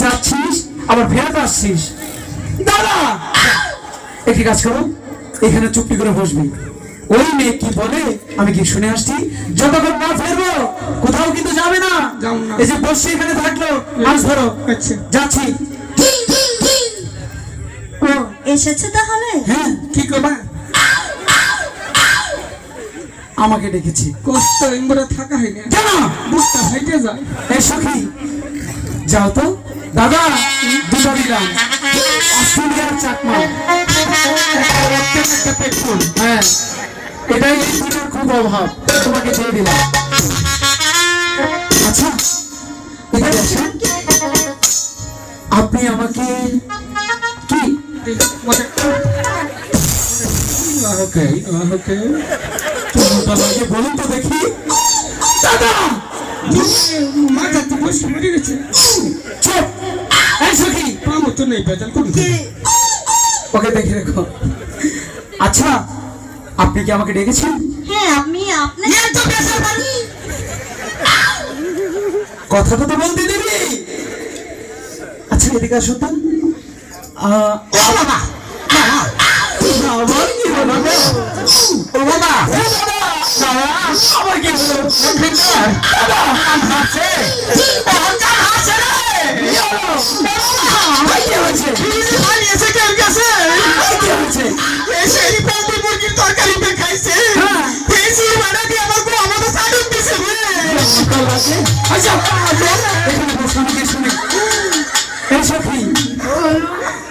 যাচ্ছিস আবার ফেরত আসছিস। দাদা একটি কাজ করো, এখানে চুপটি করে বসবি। ওই মেয়ে কি বলে আমি কি শুনে আসছি। যতক্ষণ না ফেরবো কোথাও কিন্তু যাবে না। এই যে বসে এখানে থাকলো, মাছ ধরো। যাচ্ছি। ও এসেছে তাহলে? হ্যাঁ, কি করবা? আমাকে ডেকেছি। কষ্ট ইমরা থাকা হয় না, কেন বুকটা ফাইটে যায়। এই সখী যাও তো। দাদা দুটো দিলাম, অস্ট্রেলিয়ার চাকমা, একটা পেট্রোল। হ্যাঁ, এটাই এই দুটোর খুব অভাব, তোমাকে দিয়ে দিলাম। আচ্ছা এখানে আসেন, আপনি আমাকে কি বলুন তো দেখি। দাদা মাথা তো বসে মরে গেছে। চুপ। এই সখী পামো তো নেই, বেজাল করুন। ওকে দেখে রেখো। আচ্ছা আপনি কি আমাকে ডেকেছেন? হ্যাঁ আমি আপনাকে কথাটা তো বলতে দিবি। আচ্ছা এদিকে আসো তো। আবার কি হলো? ও বাবা, আবার কি হলো?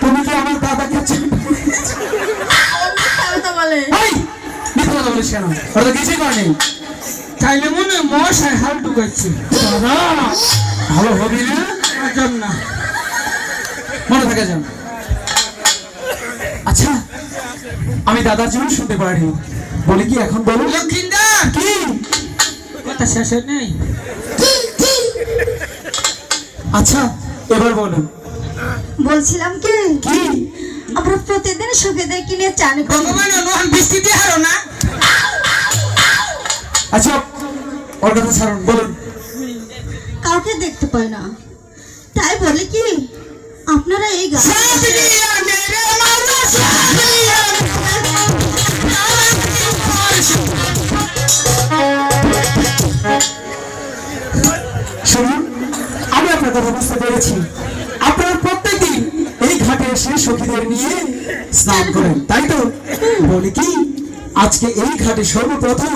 তুমি কি আমার দাদাকে কিছুই করেনি? তাইলে মনে মশাই হাল ঢুকাচ্ছে। দাদা ভালো হবি না, না মনে থাকে যান। আচ্ছা আমি দাদার জন্য শুনতে পারিনি, বলি কি এখন বলো। লক্ষিন্দর কি কথা শেষ নেই। আচ্ছা এবার বলো। বলছিলাম কি কি আমরা প্রতিদিন সুখীদেরকে নিয়ে চান করি। ভগবান অনুমান বৃষ্টি দিয়ে হারো না। আচ্ছা ওর কথা ছাড়ুন, বলুন। কাউকে দেখতে পাই না, তাই বলে কি আপনারা এই গান শুনুন, আমি আপনার কথা বুঝতে পেরেছি। আপনারা প্রত্যেকদিন এই ঘাটে এসে সখীদের নিয়ে স্নান করেন, তাই তো? বলি কি আজকে এই ঘাটে সর্বপ্রথম